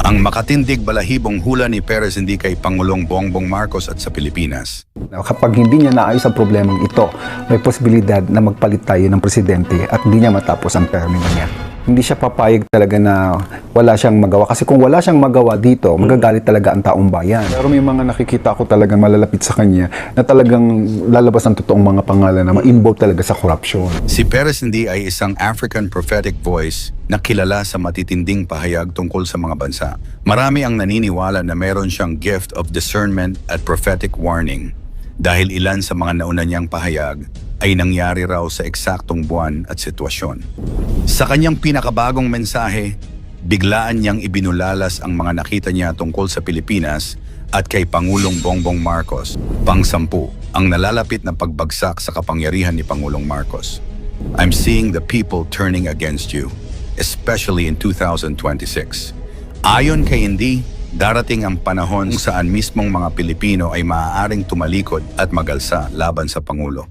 Ang makatindig balahibong hula ni Perez hindi kay Pangulong Bongbong Marcos at sa Pilipinas. Kapag hindi niya naayos ang problemang ito, may posibilidad na magpalit tayo ng presidente at hindi niya matapos ang termino niya. Hindi siya papayag talaga na wala siyang magawa. Kasi kung wala siyang magawa dito, magagalit talaga ang taong bayan. Pero may mga nakikita ko talagang malalapit sa kanya na talagang lalabas ang totoong mga pangalan na ma-involve talaga sa corruption. Si Perez hindi ay isang African prophetic voice na kilala sa matitinding pahayag tungkol sa mga bansa. Marami ang naniniwala na meron siyang gift of discernment at prophetic warning dahil ilan sa mga nauna niyang pahayag ay nangyari raw sa eksaktong buwan at sitwasyon. Sa kanyang pinakabagong mensahe, biglaan niyang ibinulalas ang mga nakita niya tungkol sa Pilipinas at kay Pangulong Bongbong Marcos. Pang-sampu, ang nalalapit na pagbagsak sa kapangyarihan ni Pangulong Marcos. I'm seeing the people turning against you, especially in 2026. Ayon kay Indy, darating ang panahon kung saan mismong mga Pilipino ay maaaring tumalikod at magalsa laban sa Pangulo.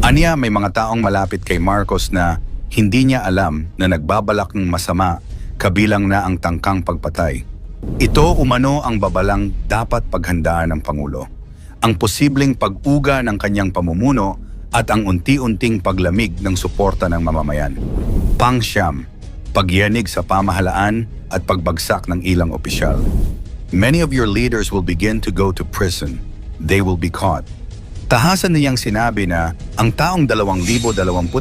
Aniya, may mga taong malapit kay Marcos na hindi niya alam na nagbabalak ng masama kabilang na ang tangkang pagpatay. Ito umano ang babalang dapat paghandaan ng Pangulo. Ang posibleng pag-uga ng kanyang pamumuno at ang unti-unting paglamig ng suporta ng mamamayan. Pang-siyam, pagyanig sa pamahalaan at pagbagsak ng ilang opisyal. Many of your leaders will begin to go to prison. They will be caught. Tahasan niyang sinabi na ang taong 2026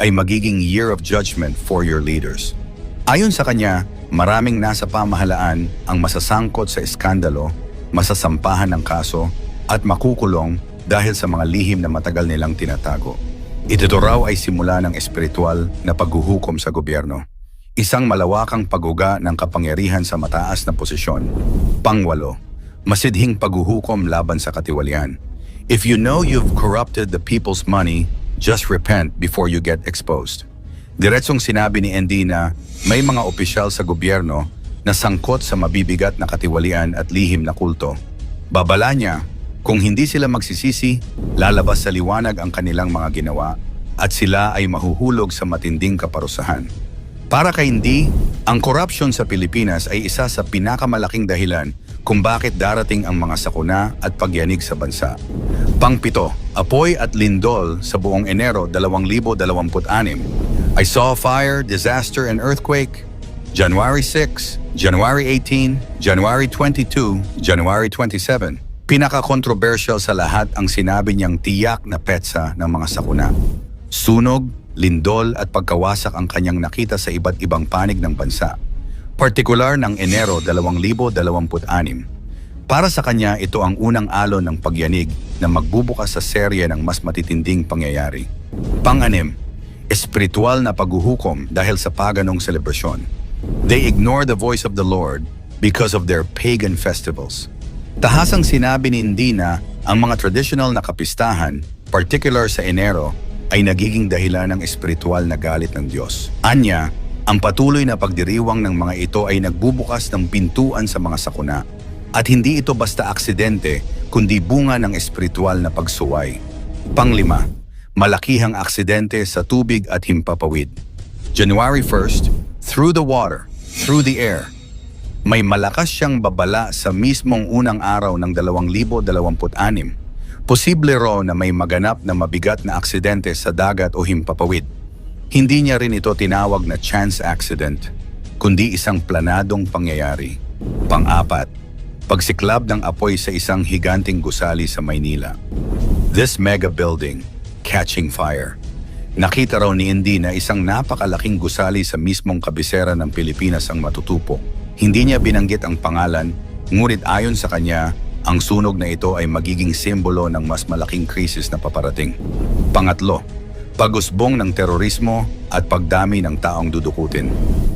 ay magiging year of judgment for your leaders. Ayon sa kanya, maraming nasa pamahalaan ang masasangkot sa iskandalo, masasampahan ng kaso, at makukulong dahil sa mga lihim na matagal nilang tinatago. Ito raw ay simula ng espiritual na paghuhukom sa gobyerno. Isang malawakang pag-uga ng kapangyarihan sa mataas na posisyon. Pangwalo, masidhing paghuhukom laban sa katiwalian. If you know you've corrupted the people's money, just repent before you get exposed. Diretsong sinabi ni Indy na may mga opisyal sa gobyerno na sangkot sa mabibigat na katiwalian at lihim na kulto. Babala niya, kung hindi sila magsisisi, lalabas sa liwanag ang kanilang mga ginawa at sila ay mahuhulog sa matinding kaparusahan. Para kay Indy, ang corruption sa Pilipinas ay isa sa pinakamalaking dahilan kung bakit darating ang mga sakuna at pagyanig sa bansa. Pang-pito, apoy at lindol sa buong Enero 2026. I saw fire, disaster, and earthquake. January 6, January 18, January 22, January 27. Pinaka-controversial sa lahat ang sinabi niyang tiyak na petsa ng mga sakuna. Sunog, lindol at pagkawasak ang kanyang nakita sa iba't ibang panig ng bansa. Partikular ng Enero 2026. Para sa kanya, ito ang unang alon ng pagyanig na magbubukas sa serye ng mas matitinding pangyayari. Pang-anim, espiritual na paghuhukom dahil sa paganong selebrasyon. They ignore the voice of the Lord because of their pagan festivals. Tahasang sinabi ni Indy na ang mga traditional na kapistahan, particular sa Enero, ay nagiging dahilan ng espiritual na galit ng Diyos. Anya, ang patuloy na pagdiriwang ng mga ito ay nagbubukas ng pintuan sa mga sakuna at hindi ito basta aksidente kundi bunga ng espiritual na pagsuway. Panglima, malakihang aksidente sa tubig at himpapawid. January 1st, through the water, through the air. May malakas siyang babala sa mismong unang araw ng 2026. Posible raw na may maganap na mabigat na aksidente sa dagat o himpapawid. Hindi niya rin ito tinawag na chance accident, kundi isang planadong pangyayari. Pang-apat, pagsiklab ng apoy sa isang higanting gusali sa Maynila. This mega building, catching fire. Nakita raw ni Indy na isang napakalaking gusali sa mismong kabisera ng Pilipinas ang matutupo. Hindi niya binanggit ang pangalan, ngunit ayon sa kanya, ang sunog na ito ay magiging simbolo ng mas malaking krisis na paparating. Pangatlo, pag-usbong ng terorismo at pagdami ng taong dudukutin.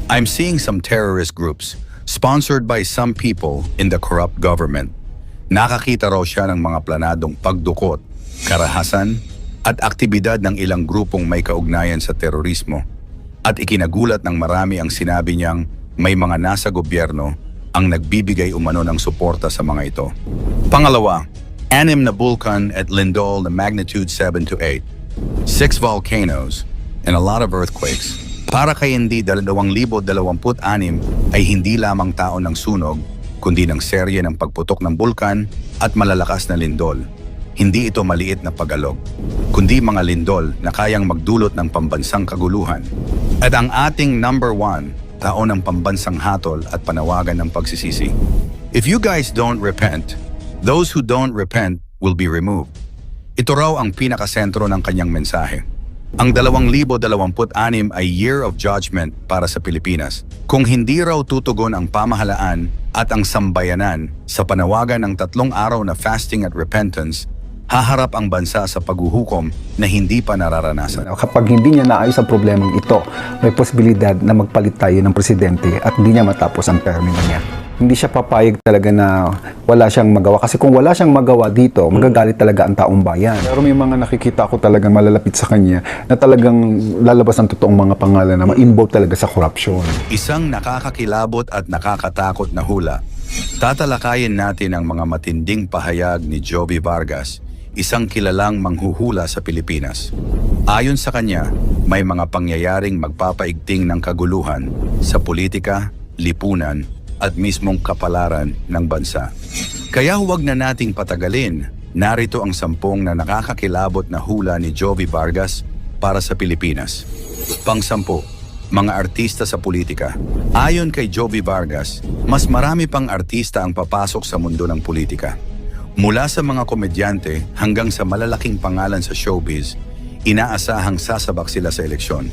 I'm seeing some terrorist groups sponsored by some people in the corrupt government. Nakakita raw siya ng mga planadong pagdukot, karahasan, at aktibidad ng ilang grupong may kaugnayan sa terorismo. At ikinagulat ng marami ang sinabi niyang may mga nasa gobyerno ang nagbibigay umano ng suporta sa mga ito. Pangalawa, 6 na bulkan at lindol na magnitude 7 to 8. 6 volcanoes and a lot of earthquakes. Para kay hindi 2026 ay hindi lamang taon ng sunog, kundi ng serye ng pagputok ng bulkan at malalakas na lindol. Hindi ito maliit na pag-alog, kundi mga lindol na kayang magdulot ng pambansang kaguluhan. At ang ating number 1, taon ng pambansang hatol at panawagan ng pagsisisi. If you guys don't repent, those who don't repent will be removed. Ito raw ang pinakasentro ng kanyang mensahe. Ang 2026 ay Year of Judgment para sa Pilipinas. Kung hindi raw tutugon ang pamahalaan at ang sambayanan sa panawagan ng 3 araw na fasting at repentance, haharap ang bansa sa paghuhukom na hindi pa nararanasan. Kapag hindi niya naayos ang problemang ito, may posibilidad na magpalit tayo ng presidente at hindi niya matapos ang termino niya. Hindi siya papayag talaga na wala siyang magawa. Kasi kung wala siyang magawa dito, magagalit talaga ang taong bayan. Pero may mga nakikita ko talagang malalapit sa kanya na talagang lalabas ang totoong mga pangalan na ma-involve talaga sa korupsyon. Isang nakakakilabot at nakakatakot na hula. Tatalakayin natin ang mga matinding pahayag ni Jovi Vargas, isang kilalang manghuhula sa Pilipinas. Ayon sa kanya, may mga pangyayaring magpapaigting ng kaguluhan sa politika, lipunan, at mismong kapalaran ng bansa. Kaya huwag na nating patagalin, narito ang 10 na nakakakilabot na hula ni Jovi Vargas para sa Pilipinas. Pang-10, mga artista sa politika. Ayon kay Jovi Vargas, mas marami pang artista ang papasok sa mundo ng politika. Mula sa mga komedyante hanggang sa malalaking pangalan sa showbiz, inaasahang sasabak sila sa eleksyon.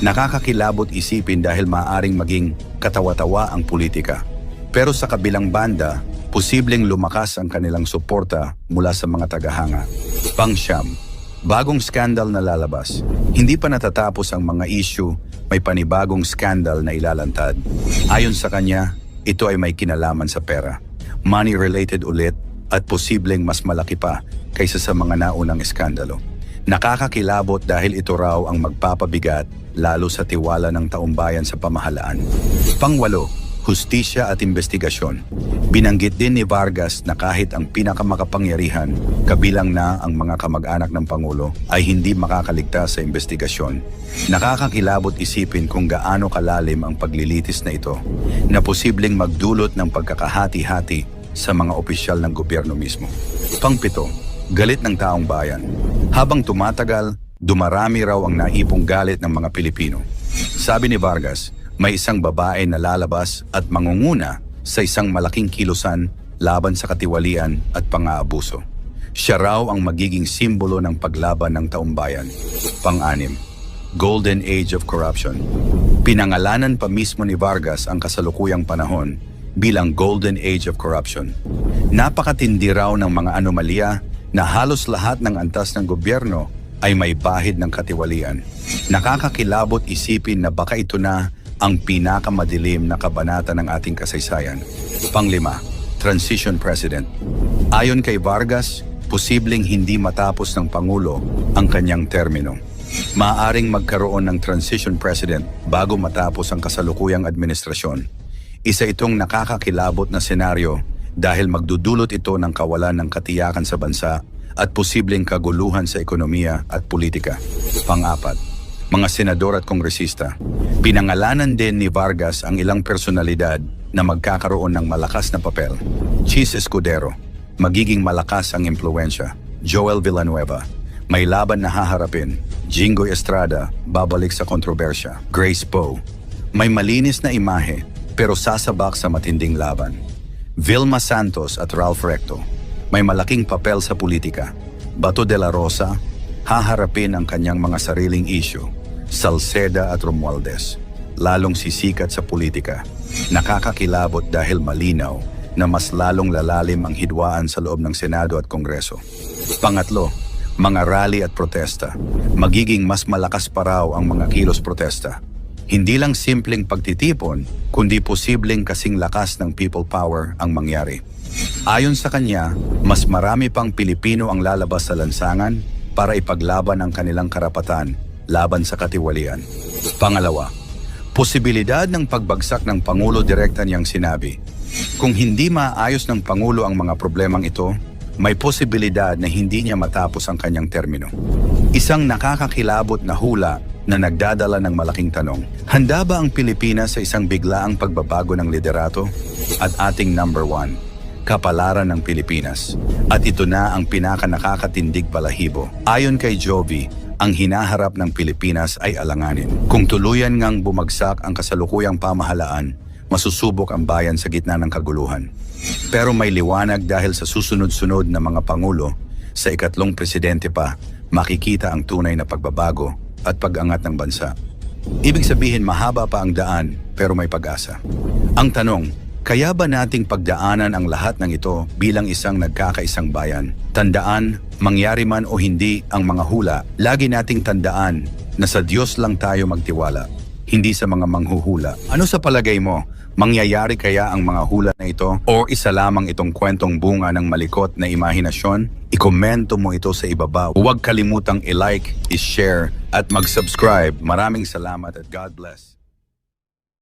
Nakakakilabot isipin dahil maaring maging katawa-tawa ang politika. Pero sa kabilang banda, posibleng lumakas ang kanilang suporta mula sa mga tagahanga. Pang-9, bagong skandal na lalabas. Hindi pa natatapos ang mga issue, may panibagong skandal na ilalantad. Ayon sa kanya, ito ay may kinalaman sa pera. Money-related ulit at posibleng mas malaki pa kaysa sa mga naunang eskandalo. Nakakakilabot dahil ito raw ang magpapabigat lalo sa tiwala ng taumbayan sa pamahalaan. Pang-8, hustisya at investigasyon. Binanggit din ni Vargas na kahit ang pinakamakapangyarihan, kabilang na ang mga kamag-anak ng Pangulo, ay hindi makakaligtas sa investigasyon. Nakakakilabot isipin kung gaano kalalim ang paglilitis na ito, na posibleng magdulot ng pagkakahati-hati sa mga opisyal ng gobyerno mismo. Pang-7, galit ng taong bayan. Habang tumatagal, dumarami raw ang naipong galit ng mga Pilipino. Sabi ni Vargas, may isang babae na lalabas at mangunguna sa isang malaking kilusan laban sa katiwalian at pang-aabuso. Siya raw ang magiging simbolo ng paglaban ng taong bayan. Pang-6, Golden Age of Corruption. Pinangalanan pa mismo ni Vargas ang kasalukuyang panahon bilang Golden Age of Corruption. Napakatindi raw ng mga anomalya na halos lahat ng antas ng gobyerno ay may bahid ng katiwalian. Nakakakilabot isipin na baka ito na ang pinakamadilim na kabanata ng ating kasaysayan. Pang-5, Transition President. Ayon kay Vargas, posibleng hindi matapos ng Pangulo ang kanyang termino. Maaaring magkaroon ng Transition President bago matapos ang kasalukuyang administrasyon. Isa itong nakakakilabot na senaryo dahil magdudulot ito ng kawalan ng katiyakan sa bansa at posibleng kaguluhan sa ekonomiya at politika. Pang-4, mga senador at kongresista. Pinangalanan din ni Vargas ang ilang personalidad na magkakaroon ng malakas na papel. Chis Escudero, magiging malakas ang impluensya. Joel Villanueva, may laban na haharapin. Jingoy Estrada, babalik sa kontrobersya. Grace Poe, may malinis na imahe pero sasabak sa matinding laban. Vilma Santos at Ralph Recto, may malaking papel sa politika. Bato de la Rosa, haharapin ang kanyang mga sariling issue. Salceda at Romualdez, lalong sisikat sa politika. Nakakakilabot dahil malinaw na mas lalong lalalim ang hidwaan sa loob ng Senado at Kongreso. Pang-8, mga rally at protesta. Magiging mas malakas pa raw ang mga kilos protesta. Hindi lang simpleng pagtitipon, kundi posibleng kasing lakas ng people power ang mangyari. Ayon sa kanya, mas marami pang Pilipino ang lalabas sa lansangan para ipaglaban ang kanilang karapatan laban sa katiwalian. Pangalawa, posibilidad ng pagbagsak ng Pangulo direkta niyang sinabi. Kung hindi maayos ng Pangulo ang mga problemang ito, may posibilidad na hindi niya matapos ang kanyang termino. Isang nakakakilabot na hula na nagdadala ng malaking tanong. Handa ba ang Pilipinas sa isang biglaang pagbabago ng liderato? At ating number 1, kapalaran ng Pilipinas. At ito na ang pinaka-nakakatindig balahibo. Ayon kay Jovi, ang hinaharap ng Pilipinas ay alanganin. Kung tuluyan ngang bumagsak ang kasalukuyang pamahalaan, masusubok ang bayan sa gitna ng kaguluhan. Pero may liwanag dahil sa susunod-sunod na mga pangulo, sa ikatlong presidente pa, makikita ang tunay na pagbabago at pag-angat ng bansa. Ibig sabihin mahaba pa ang daan pero may pag-asa. Ang tanong, kaya ba nating pagdaanan ang lahat ng ito bilang isang nagkakaisang bayan? Tandaan, mangyari man o hindi ang mga hula, lagi nating tandaan na sa Diyos lang tayo magtiwala, hindi sa mga manghuhula. Ano sa palagay mo? Mangyayari kaya ang mga hula na ito o isa lamang itong kwentong bunga ng malikot na imahinasyon? Ikomento mo ito sa ibaba. Huwag kalimutang i-like, i-share at mag-subscribe. Maraming salamat at God bless.